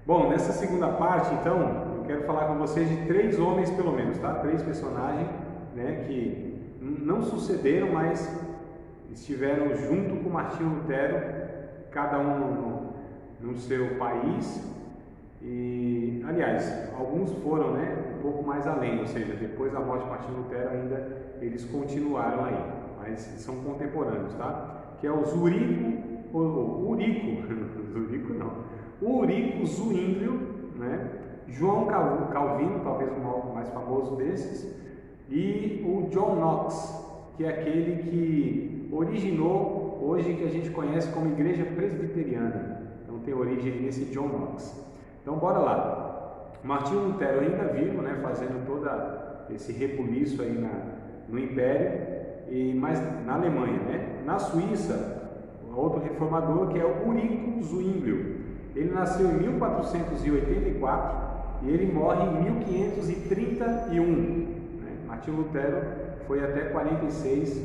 Bom, nessa segunda parte, então, eu quero falar com vocês de 3 homens, pelo menos, tá? 3 personagens, né, que não sucederam, mas estiveram junto com Martinho Lutero, cada um no seu país. E, aliás, alguns foram, né, um pouco mais além, ou seja, depois da morte de Martinho Lutero ainda eles continuaram aí, mas são contemporâneos, tá? Que é o Eurico Zwinglio, né? João Calvino, talvez o mais famoso desses, e o John Knox, que é aquele que originou hoje que a gente conhece como Igreja Presbiteriana. Então tem origem nesse John Knox. Então bora lá. Martinho Lutero ainda vivo, né, fazendo todo esse rebuliço aí no Império, mas na Alemanha, né? Na Suíça, outro reformador que é o Eurico Zwinglio. Ele nasceu em 1484 e ele morre em 1531. Né? Martinho Lutero foi até 46,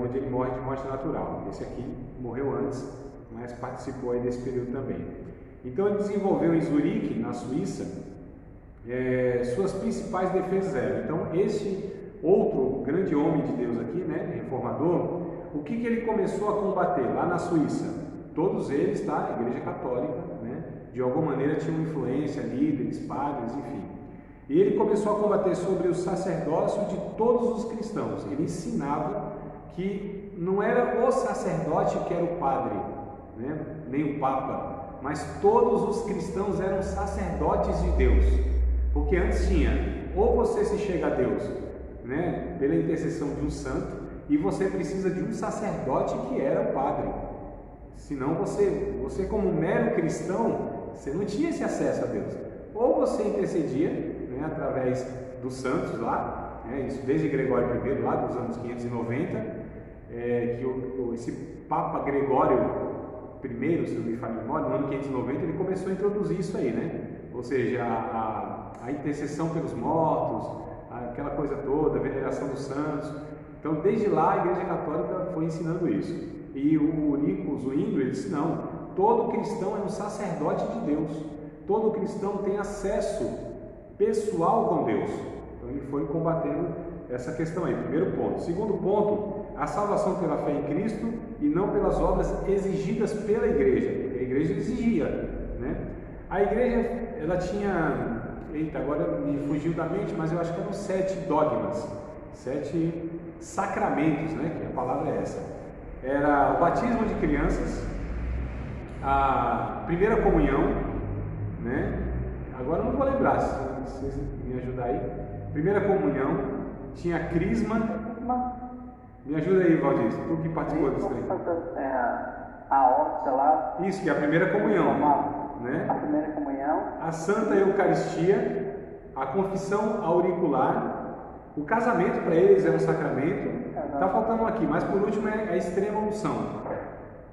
onde ele morre de morte natural. Esse aqui morreu antes, mas participou aí desse período também. Então ele desenvolveu em Zurique, na Suíça, suas principais defesas eram. Então esse outro grande homem de Deus aqui, né, reformador, o que ele começou a combater lá na Suíça? Todos eles, tá? A Igreja Católica, né, de alguma maneira tinham influência, líderes, padres, enfim. E ele começou a combater sobre o sacerdócio de todos os cristãos. Ele ensinava que não era o sacerdote que era o padre, né, nem o Papa, mas todos os cristãos eram sacerdotes de Deus. Porque antes tinha, ou você se chega a Deus, né, pela intercessão de um santo, e você precisa de um sacerdote que era o padre. Senão você como mero cristão, você não tinha esse acesso a Deus. Ou você intercedia, né, através dos santos lá, né, isso desde Gregório I, lá dos anos 590, que esse Papa Gregório I, se não me falha a memória, no ano 590, ele começou a introduzir isso aí, né? Ou seja, a intercessão pelos mortos, aquela coisa toda, a veneração dos santos. Então, desde lá, a Igreja Católica foi ensinando isso. E o Eurico Zwinglio, ele disse, não, todo cristão é um sacerdote de Deus. Todo cristão tem acesso pessoal com Deus. Então, ele foi combatendo essa questão aí, primeiro ponto. Segundo ponto, a salvação pela fé em Cristo e não pelas obras exigidas pela Igreja. A Igreja exigia, né? A Igreja, ela tinha, agora me fugiu da mente, mas eu acho que eram 7 dogmas, 7 sacramentos, né? Que a palavra é essa. Era o batismo de crianças, a primeira comunhão, né? Agora eu não vou lembrar, se vocês me ajudar aí. Primeira comunhão, tinha crisma. Me ajuda aí, Valdir, tu que participou disso aí. A hóstia lá. Isso, que é a primeira comunhão, né? A primeira comunhão. A Santa Eucaristia, a confissão auricular, o casamento para eles é um sacramento. Está faltando um aqui, mas por último é a extrema unção,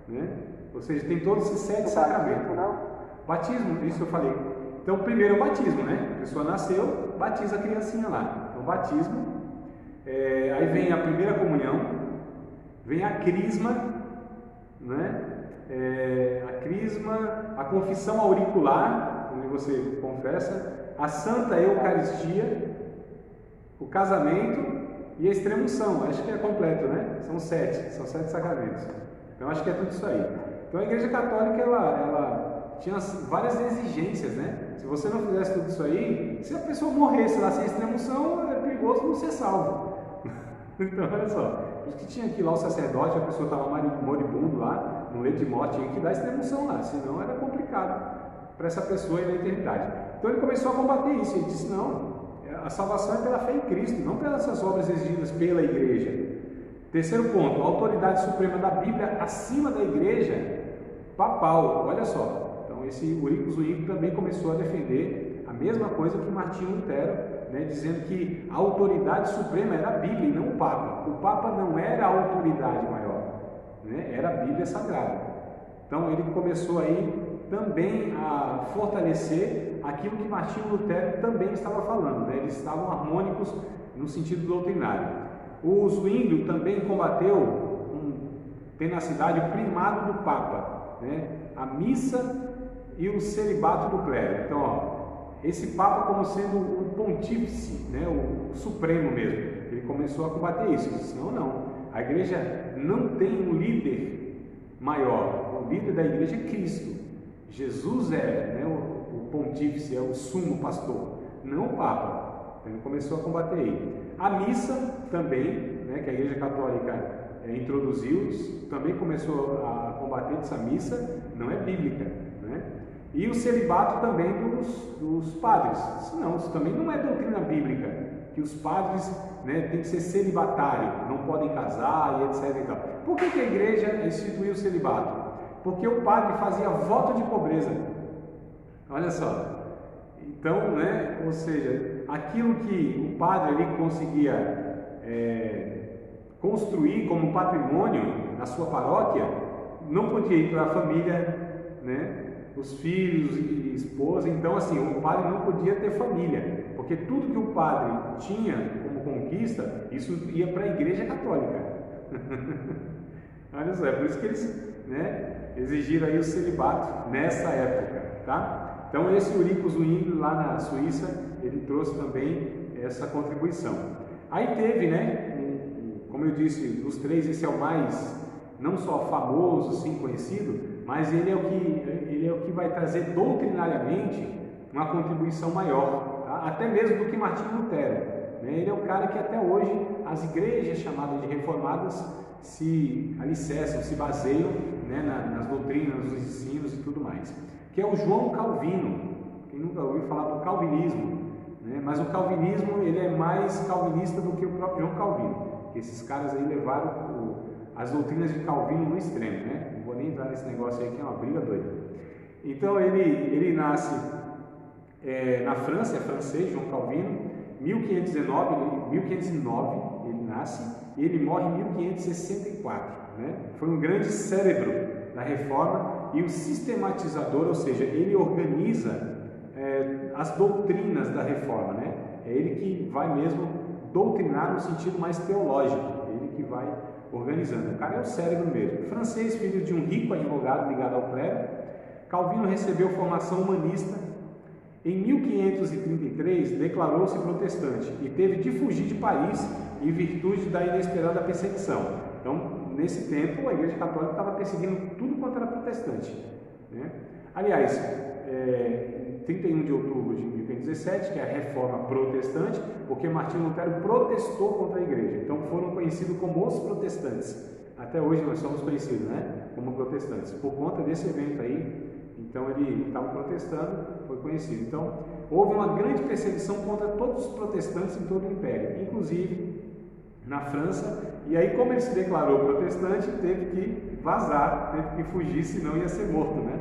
né? Ou seja, tem todos esses 7 sacramentos. Batismo, isso eu falei. Então, primeiro é o batismo, né? A pessoa nasceu, batiza a criancinha lá. Então, batismo. Aí vem a primeira comunhão, vem a crisma, né? A crisma, a confissão auricular, onde você confessa, a Santa Eucaristia, o casamento e a extrema unção. Acho que é completo, né? São 7 sacramentos. Então acho que é tudo isso aí. Então a Igreja Católica ela tinha várias exigências, né? Se você não fizesse tudo isso aí, se a pessoa morresse lá sem a extrema unção, é perigoso não ser salvo. Então olha só, por isso que tinha que ir lá o sacerdote, a pessoa estava moribundo lá, no leito de morte, tinha que dar a extrema unção lá, senão era complicado para essa pessoa ir na eternidade. Então ele começou a combater isso, ele disse, não, a salvação é pela fé em Cristo, não pelas essas obras exigidas pela Igreja. Terceiro ponto, a autoridade suprema da Bíblia acima da Igreja papal. Olha só, então esse Eurico Zwinglio também começou a defender a mesma coisa que Martinho Lutero, né, dizendo que a autoridade suprema era a Bíblia e não o Papa. O Papa não era a autoridade maior, né, era a Bíblia Sagrada. Então ele começou aí também a fortalecer aquilo que Martinho Lutero também estava falando, né? Eles estavam harmônicos no sentido doutrinário. O Zwinglio também combateu com tenacidade o primado do Papa, né? A missa e o celibato do clero. Então, ó, esse Papa como sendo o pontífice, né, o supremo mesmo, ele começou a combater isso. Ele disse, não, a igreja não tem um líder maior, o líder da igreja é Cristo. Jesus é, né, o pontífice, é o sumo pastor, não o Papa. Então ele começou a combater ele. A missa também, né, que a Igreja Católica introduziu, também começou a combater essa missa, não é bíblica, né? E o celibato também dos padres. Não, isso também não é doutrina bíblica, que os padres, né, têm que ser celibatários, não podem casar e etc. E tal. Por que a igreja instituiu o celibato? Porque o padre fazia voto de pobreza. Olha só. Então, né, ou seja, aquilo que o padre ali conseguia construir como patrimônio na sua paróquia, não podia ir para a família, né, os filhos e esposa. Então, assim, o padre não podia ter família, porque tudo que o padre tinha como conquista, isso ia para a Igreja Católica. Olha só, é por isso que eles, né, exigiram aí o celibato nessa época, tá? Então, esse Eurico Zwingli lá na Suíça, ele trouxe também essa contribuição. Aí teve, né, como eu disse, dos três, esse é o mais, não só famoso, assim, conhecido, mas ele é o que vai trazer doutrinariamente uma contribuição maior, tá? Até mesmo do que Martinho Lutero, né? Ele é o cara que até hoje as igrejas chamadas de reformadas se alicerçam, se baseiam, né, nas doutrinas, nos ensinos e tudo mais, que é o João Calvino. Quem nunca ouviu falar do calvinismo, né? Mas o calvinismo, ele é mais calvinista do que o próprio João Calvino, que esses caras aí levaram as doutrinas de Calvino no extremo, né? Não vou nem entrar nesse negócio aí que é uma briga doida. Então ele nasce na França, é francês, João Calvino, 1509 ele nasce, e ele morre em 1564, né? Foi um grande cérebro da reforma e o sistematizador, ou seja, ele organiza as doutrinas da reforma, né? É ele que vai mesmo doutrinar no sentido mais teológico, ele que vai organizando. O cara é o cérebro mesmo. Francês, filho de um rico advogado ligado ao clero, Calvino recebeu formação humanista. Em 1533, declarou-se protestante e teve de fugir de Paris em virtude da inesperada perseguição. Então, nesse tempo, a Igreja Católica estava perseguindo tudo quanto era protestante, né? Aliás, 31 de outubro de 1517, que é a Reforma Protestante, porque Martinho Lutero protestou contra a Igreja. Então, foram conhecidos como os protestantes. Até hoje nós somos conhecidos, né, como protestantes, por conta desse evento aí. Então ele estava protestando, foi conhecido. Então houve uma grande perseguição contra todos os protestantes em todo o Império, inclusive na França. E aí, como ele se declarou protestante, teve que vazar, teve que fugir, senão ia ser morto, né?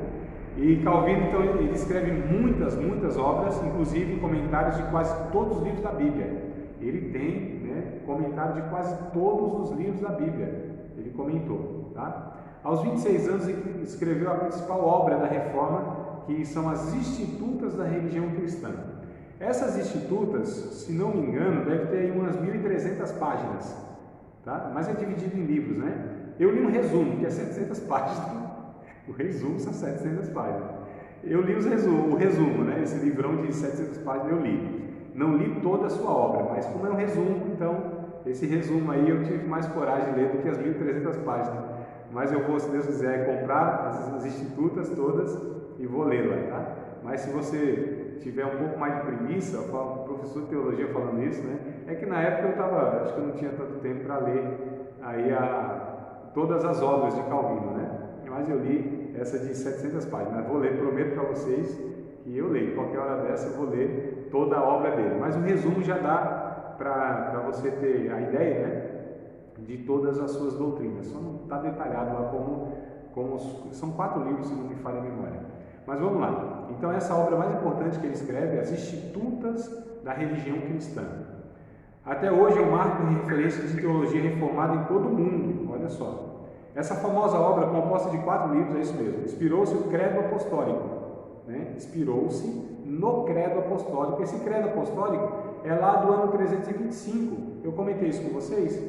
E Calvino, então, ele escreve muitas obras, inclusive comentários de quase todos os livros da Bíblia. Ele tem, né, comentário de quase todos os livros da Bíblia. Ele comentou, tá? Aos 26 anos, ele escreveu a principal obra da Reforma, que são as Institutas da Religião Cristã. Essas Institutas, se não me engano, deve ter aí umas 1.300 páginas, tá? Mas é dividido em livros, né? Eu li um resumo, que é 700 páginas. O resumo são 700 páginas. Eu li o resumo, né? Esse livrão de 700 páginas eu li. Não li toda a sua obra, mas como é um resumo, então, esse resumo aí eu tive mais coragem de ler do que as 1.300 páginas. Mas eu vou, se Deus quiser, comprar as institutas todas e vou lê-la, tá? Mas se você tiver um pouco mais de preguiça, eu falo, professor de teologia falando isso, né? É que na época acho que eu não tinha tanto tempo para ler aí todas as obras de Calvino, né? Mas eu li essa de 700 páginas. Mas vou ler, prometo para vocês que eu leio. Qualquer hora dessa eu vou ler toda a obra dele. Mas o resumo já dá para você ter a ideia, né, de todas as suas doutrinas. Só não está detalhado lá como são 4 livros, se não me falha a memória. Mas vamos lá. Então, essa obra mais importante que ele escreve é as Institutas da Religião Cristã. Até hoje é um marco de referência de teologia reformada em todo o mundo. Olha só. Essa famosa obra, composta de 4 livros, é isso mesmo. Inspirou-se o Credo Apostólico, né? Inspirou-se no Credo Apostólico. Esse Credo Apostólico é lá do ano 325. Eu comentei isso com vocês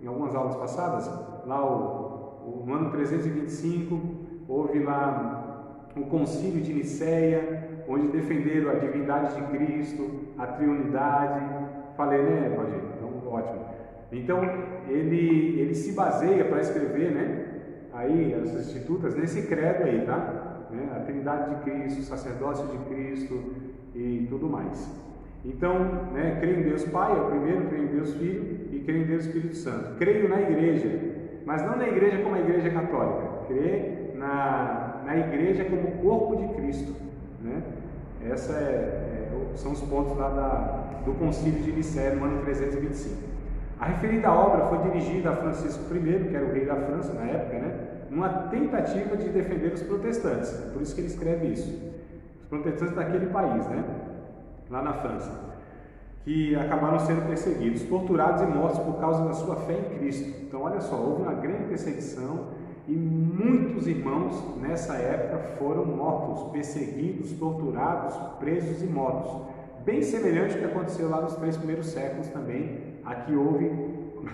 em algumas aulas passadas. Lá no ano 325 houve lá o Concílio de Nicéia, onde defenderam a divindade de Cristo, a triunidade. Falei, né, Rogério? Então, ótimo. Então, ele se baseia para escrever, né, aí as institutas nesse credo aí, tá? Né, a trindade de Cristo, o sacerdócio de Cristo e tudo mais. Então, né, creio em Deus Pai, é o primeiro, creio em Deus Filho e creio em Deus Espírito Santo. Creio na igreja, mas não na igreja como a igreja católica, creio na igreja como corpo de Cristo, né? São os pontos lá do Concílio de Nicéia, no ano 325. A referida obra foi dirigida a Francisco I, que era o rei da França na época, né? Numa tentativa de defender os protestantes, é por isso que ele escreve isso. Os protestantes daquele país, né? Lá na França, que acabaram sendo perseguidos, torturados e mortos por causa da sua fé em Cristo. Então, olha só, houve uma grande perseguição e muitos irmãos nessa época foram mortos, perseguidos, torturados, presos e mortos. Bem semelhante ao que aconteceu lá nos 3 primeiros séculos também. Aqui houve,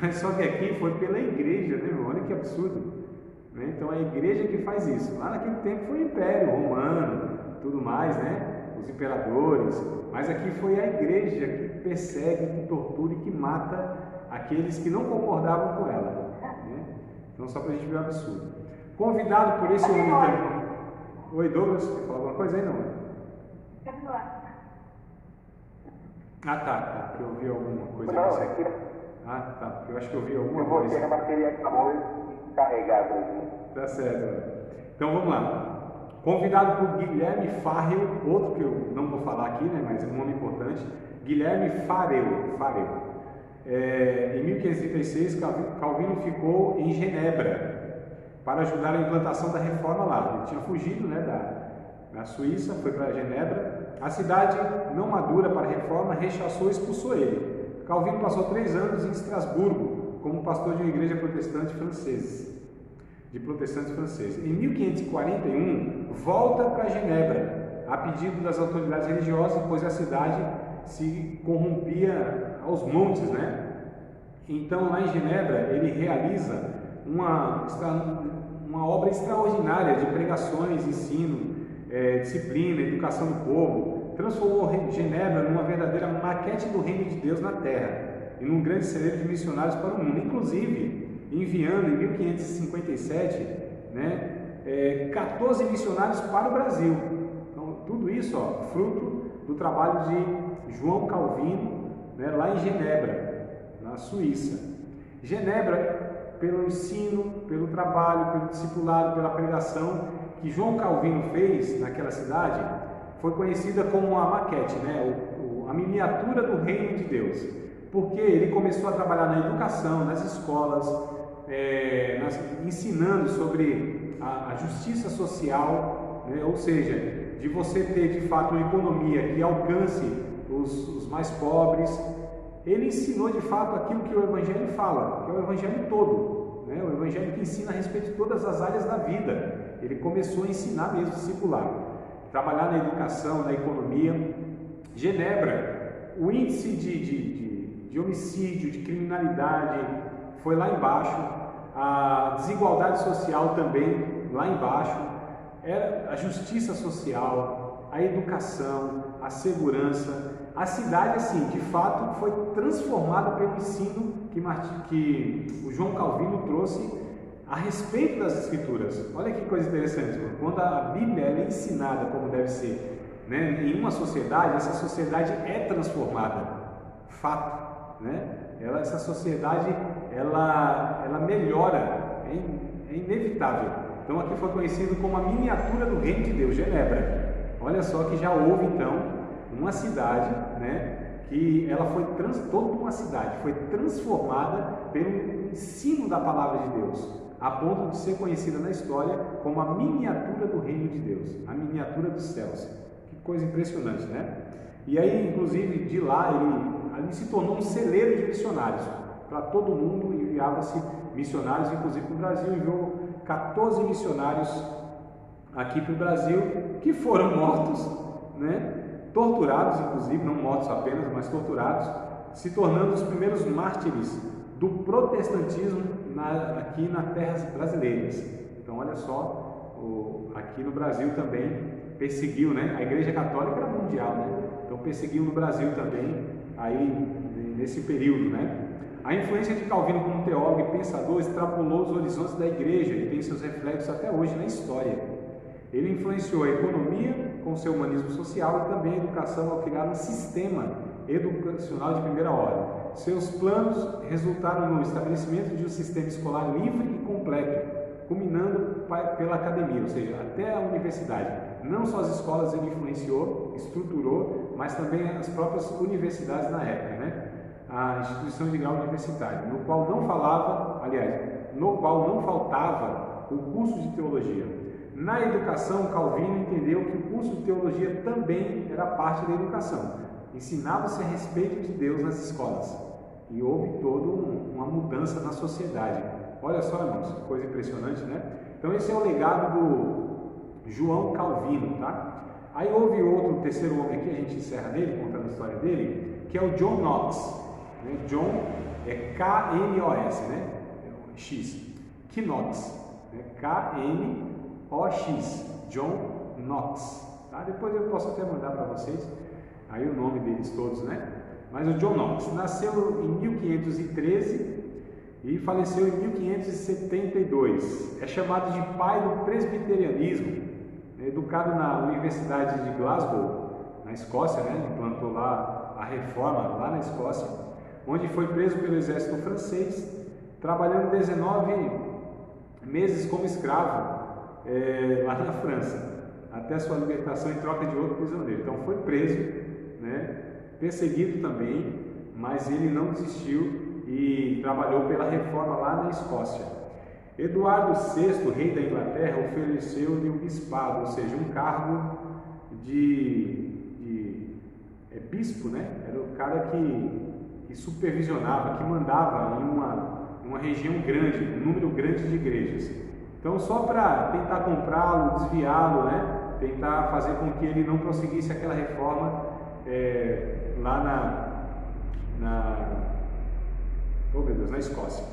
mas só que aqui foi pela igreja, né, irmão? Olha que absurdo, né? Então, a igreja que faz isso. Lá naquele tempo foi o Império Romano, tudo mais, né? Os imperadores, mas aqui foi a igreja que persegue, que tortura e que mata aqueles que não concordavam com ela, né? Então, só para a gente ver o absurdo. Convidado por esse homem também. Oi, Douglas, quer falar alguma coisa aí, não? Ah, tá, que eu ouvi alguma coisa. Não, aqui. Ah, tá, eu acho que eu ouvi alguma coisa. Eu coisa. vou ter a bateria acabou carregada aqui. Tá certo. Então, vamos lá. Convidado por Guilherme Farel, outro que eu não vou falar aqui, né, mas é um nome importante, Guilherme Farel. Em 1536, Calvino ficou em Genebra para ajudar a implantação da reforma lá. Ele tinha fugido, né, da Suíça, foi para Genebra. A cidade, não madura para a reforma, rechaçou e expulsou ele. Calvino passou 3 anos em Estrasburgo como pastor de uma igreja protestante francesa. Em 1541, volta para Genebra, a pedido das autoridades religiosas, pois a cidade se corrompia aos montes, né? Então, lá em Genebra, ele realiza uma obra extraordinária de pregações, ensino, disciplina, educação do povo. Transformou Genebra numa verdadeira maquete do reino de Deus na terra e num grande celeiro de missionários para o mundo, inclusive enviando em 1557, né, 14 missionários para o Brasil. Então, tudo isso, ó, fruto do trabalho de João Calvino, né, lá em Genebra, na Suíça. Genebra, pelo ensino, pelo trabalho, pelo discipulado, pela pregação que João Calvino fez naquela cidade, foi conhecida como a maquete, né, a miniatura do reino de Deus, porque ele começou a trabalhar na educação, nas escolas, ensinando sobre a justiça social, né? Ou seja, de você ter de fato uma economia que alcance os mais pobres. Ele ensinou de fato aquilo que o Evangelho fala, que é o Evangelho todo, né? O Evangelho que ensina a respeito de todas as áreas da vida. Ele começou a ensinar mesmo, discipular, trabalhar na educação, na economia. Genebra, o índice de homicídio, de criminalidade foi lá embaixo, a desigualdade social também lá embaixo, a justiça social, a educação, a segurança. A cidade, assim, de fato, foi transformada pelo ensino que o João Calvino trouxe a respeito das Escrituras. Olha que coisa interessante, quando a Bíblia é ensinada como deve ser, né, em uma sociedade, essa sociedade é transformada, fato, né? Essa sociedade, ela melhora, é inevitável. Então aqui foi conhecido como a miniatura do reino de Deus, Genebra. Olha só que já houve então uma cidade, né, que ela foi toda uma cidade foi transformada pelo ensino da palavra de Deus, a ponto de ser conhecida na história como a miniatura do reino de Deus, a miniatura dos céus. Que coisa impressionante, né? E aí, inclusive, de lá ali se tornou um celeiro de missionários. Para todo mundo enviava-se missionários, inclusive para o Brasil, enviou 14 missionários aqui para o Brasil, que foram mortos, né? Torturados, inclusive, não mortos apenas, mas torturados, se tornando os primeiros mártires do protestantismo aqui nas terras brasileiras. Então, olha só aqui no Brasil também perseguiu, né? A Igreja Católica era mundial, né? Então perseguiu no Brasil também, aí nesse período, né? A influência de Calvino como teólogo e pensador extrapolou os horizontes da Igreja e tem seus reflexos até hoje na história. Ele influenciou a economia com seu humanismo social e também a educação ao criar um sistema educacional de primeira ordem. Seus planos resultaram no estabelecimento de um sistema escolar livre e completo, culminando pela academia, ou seja, até a universidade. Não só as escolas ele influenciou, estruturou, mas também as próprias universidades na época, né? A instituição de grau universitário, no qual não faltava o curso de teologia. Na educação, Calvino entendeu que o curso de teologia também era parte da educação. Ensinava-se a respeito de Deus nas escolas e houve toda uma mudança na sociedade. Olha só, irmãos, que coisa impressionante, né? Então esse é o legado do João Calvino, tá? Aí houve outro, terceiro homem aqui, a gente encerra nele, contando a história dele, que é o John Knox. Né? John é K-N-O-S, né? X. Knox, né? K-N-O-X. John Knox. Tá? Depois eu posso até mandar para vocês aí o nome deles todos, né? Mas o John Knox nasceu em 1513 e faleceu em 1572. É chamado de pai do presbiterianismo, educado na Universidade de Glasgow, na Escócia, né? Implantou lá a reforma lá na Escócia, onde foi preso pelo exército francês, trabalhando 19 meses como escravo lá na França, até sua libertação em troca de outro prisioneiro. Então foi preso, né? Perseguido também, mas ele não desistiu e trabalhou pela reforma lá na Escócia. Eduardo VI, rei da Inglaterra, ofereceu-lhe o bispado, ou seja, um cargo de bispo, né? Era o cara que supervisionava, que mandava em uma região grande, um número grande de igrejas. Então, só para tentar comprá-lo, desviá-lo, né? Tentar fazer com que ele não prosseguisse aquela reforma lá na Escócia.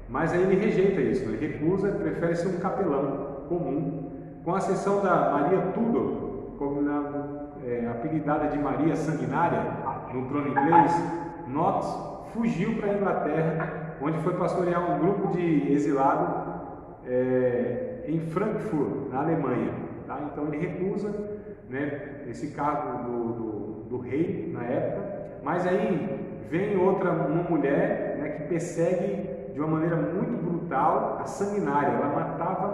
Mas aí ele rejeita isso, ele recusa, prefere ser um capelão comum, com a exceção da Maria Tudor, como apelidada de Maria Sanguinária no trono inglês. Knox fugiu para a Inglaterra, onde foi pastorear um grupo de exilados em Frankfurt, na Alemanha. Tá? Então ele recusa, né, esse cargo do rei na época, mas aí vem uma mulher, né, que persegue de uma maneira muito brutal, a Sanguinária. Ela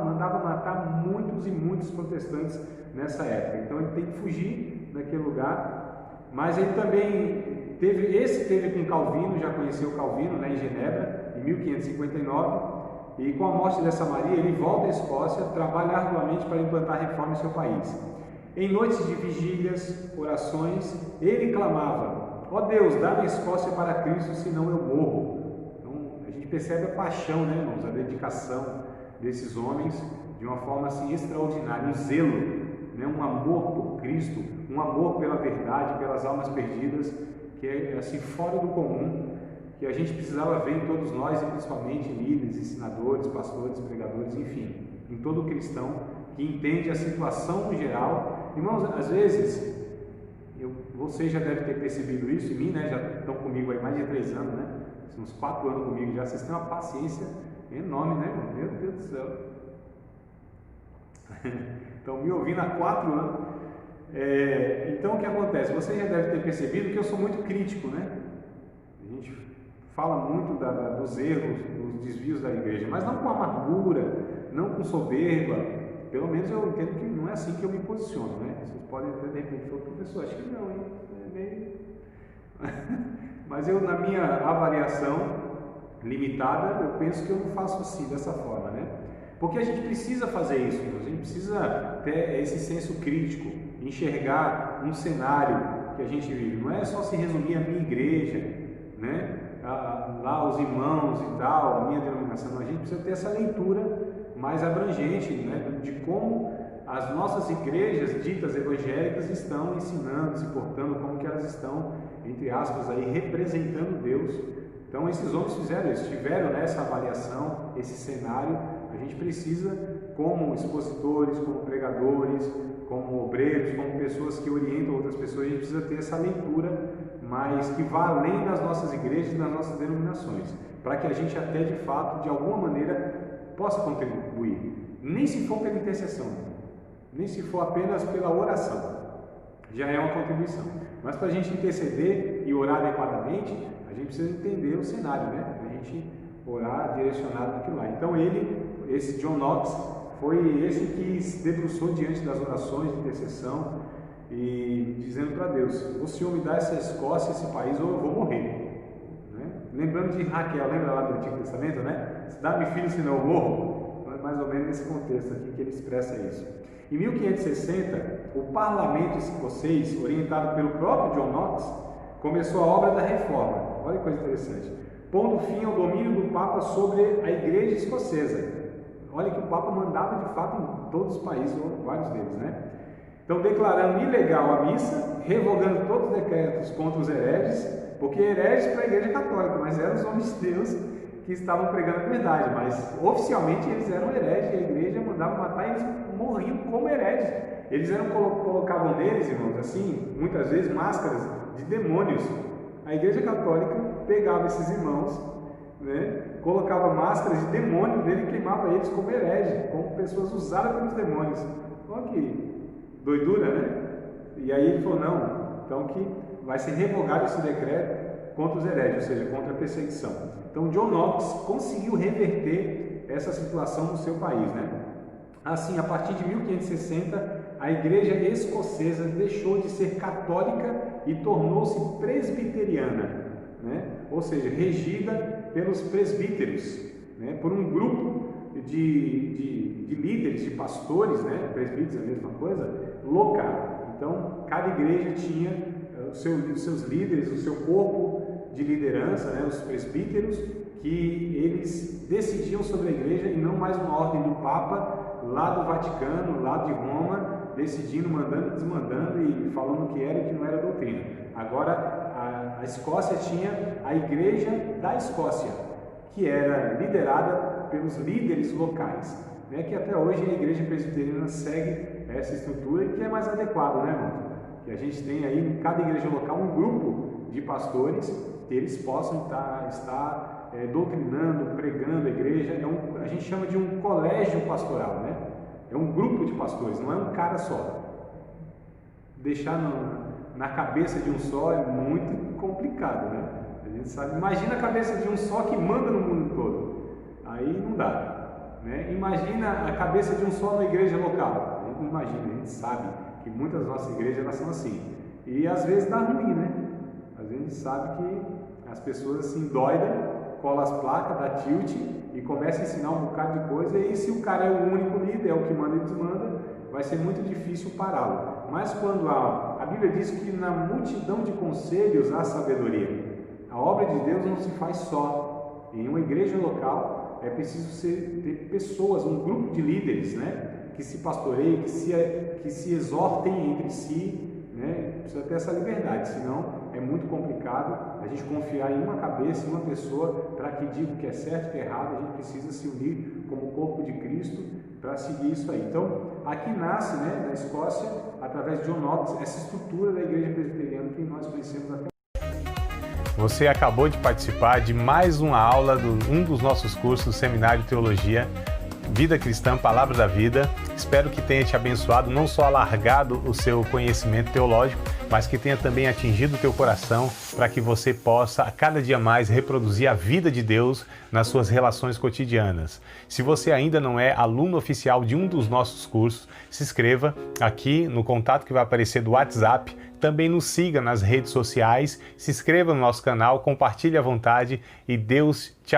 mandava matar muitos e muitos protestantes nessa época. Então ele tem que fugir daquele lugar. Mas ele também teve com Calvino, já conheceu Calvino, né, em Genebra, em 1559. E com a morte dessa Maria, ele volta à Escócia, trabalha arduamente para implantar reforma em seu país. Em noites de vigílias, orações, ele clamava: ó Deus, dá-me a Escócia para Cristo, senão eu morro. Percebe a paixão, né, irmãos, a dedicação desses homens de uma forma assim extraordinária, um zelo, né, um amor por Cristo, um amor pela verdade, pelas almas perdidas, que é assim fora do comum, que a gente precisava ver em todos nós, e principalmente líderes, ensinadores, pastores, pregadores, enfim, em todo cristão que entende a situação no geral. Irmãos, às vezes, vocês já devem ter percebido isso em mim, né, já estão comigo aí mais de 3 anos, né? Uns 4 anos comigo já, vocês têm uma paciência enorme, né, irmão? Meu Deus do céu. Estão me ouvindo há 4 anos. Então o que acontece? Você já deve ter percebido que eu sou muito crítico, né? A gente fala muito dos erros, dos desvios da igreja, mas não com amargura, não com soberba. Pelo menos eu entendo que não é assim que eu me posiciono, né? Vocês podem até de repente falar: professor, acho que não, hein? É meio... Mas eu, na minha avaliação limitada, eu penso que eu não faço assim, dessa forma, né? Porque a gente precisa fazer isso, a gente precisa ter esse senso crítico, enxergar um cenário que a gente vive. Não é só se resumir à minha igreja, né? Lá os irmãos e tal, a minha denominação. Não, a gente precisa ter essa leitura mais abrangente, né? De como as nossas igrejas ditas evangélicas estão ensinando, se portando, como que elas estão, entre aspas, aí, representando Deus. Então esses homens fizeram isso, tiveram, né, essa avaliação, esse cenário. A gente precisa como expositores, como pregadores, como obreiros, como pessoas que orientam outras pessoas, a gente precisa ter essa leitura, mas que vá além das nossas igrejas e das nossas denominações, para que a gente até de fato, de alguma maneira, possa contribuir, nem se for pela intercessão, nem se for apenas pela oração, já é uma contribuição, mas para a gente interceder e orar adequadamente, a gente precisa entender o cenário, né? A gente orar direcionado naquilo lá. Então esse John Knox, foi esse que se debruçou diante das orações de intercessão e dizendo para Deus: o Senhor me dá essa Escócia, esse país, ou eu vou morrer. Né? Lembrando de Raquel, lembra lá do Antigo Testamento, né? Dá-me filho, senão eu morro. Então, é mais ou menos nesse contexto aqui que ele expressa isso. Em 1560, o parlamento escocês, orientado pelo próprio John Knox, começou a obra da reforma. Olha que coisa interessante. Pondo fim ao domínio do Papa sobre a Igreja Escocesa. Olha que o Papa mandava de fato em todos os países, ou vários deles, né? Então, declarando ilegal a missa, revogando todos os decretos contra os hereges, porque hereges para a Igreja Católica, mas eram os homens de Deus que estavam pregando a verdade, mas oficialmente eles eram hereges, e a Igreja mandava matar e eles morriam como hereges. Eles colocavam neles, irmãos, assim, muitas vezes máscaras de demônios. A Igreja Católica pegava esses irmãos, né, colocava máscaras de demônio dele e queimava eles como hereges, como pessoas usadas pelos demônios. Olha que doidura, né? E aí ele falou: não, então que vai ser revogado esse decreto contra os hereges, ou seja, contra a perseguição. Então John Knox conseguiu reverter essa situação no seu país, né? Assim, a partir de 1560, a Igreja Escocesa deixou de ser católica e tornou-se presbiteriana, né? Ou seja, regida pelos presbíteros, né? Por um grupo de líderes, de pastores, né? Presbíteros é a mesma coisa, local. Então, cada igreja tinha os seus líderes, o seu corpo de liderança, né? Os presbíteros, que eles decidiam sobre a igreja e não mais uma ordem do Papa lá do Vaticano, lá de Roma, decidindo, mandando e desmandando e falando o que era e o que não era doutrina. Agora, a Escócia tinha a Igreja da Escócia, que era liderada pelos líderes locais, né? Que até hoje a Igreja Presbiteriana segue essa estrutura e que é mais adequado, né, irmão? Que a gente tem aí em cada igreja local um grupo de pastores que eles possam estar doutrinando, pregando a igreja. A gente chama de um colégio pastoral, né? É um grupo de pastores, não é um cara só. Deixar na cabeça de um só é muito complicado, né? A gente sabe. Imagina a cabeça de um só que manda no mundo todo. Aí não dá, né? Imagina a cabeça de um só na igreja local. A gente não imagina, a gente sabe que muitas das nossas igrejas elas são assim. E às vezes dá ruim, né? Às vezes a gente sabe que as pessoas assim doidam, cola as placas, dá tilt e começa a ensinar um bocado de coisa, e se o cara é o único líder, é o que manda e desmanda, vai ser muito difícil pará-lo. Mas quando a Bíblia diz que na multidão de conselhos há sabedoria. A obra de Deus não se faz só. Em uma igreja local é preciso ter pessoas, um grupo de líderes, né, que se pastoreiem, que se exortem entre si, né? Precisa ter essa liberdade, senão é muito complicado a gente confiar em uma cabeça, em uma pessoa, para que diga o que é certo e o que é errado. A gente precisa se unir como corpo de Cristo para seguir isso aí. Então, aqui nasce, né, na Escócia, através de John Knox, essa estrutura da igreja presbiteriana que nós conhecemos até. Você acabou de participar de mais uma aula de um dos nossos cursos do Seminário de Teologia, Vida Cristã, Palavra da Vida. Espero que tenha te abençoado, não só alargado o seu conhecimento teológico, mas que tenha também atingido o teu coração, para que você possa a cada dia mais reproduzir a vida de Deus nas suas relações cotidianas. Se você ainda não é aluno oficial de um dos nossos cursos, se inscreva aqui no contato que vai aparecer do WhatsApp. Também nos siga nas redes sociais, se inscreva no nosso canal, compartilhe à vontade e Deus te abençoe.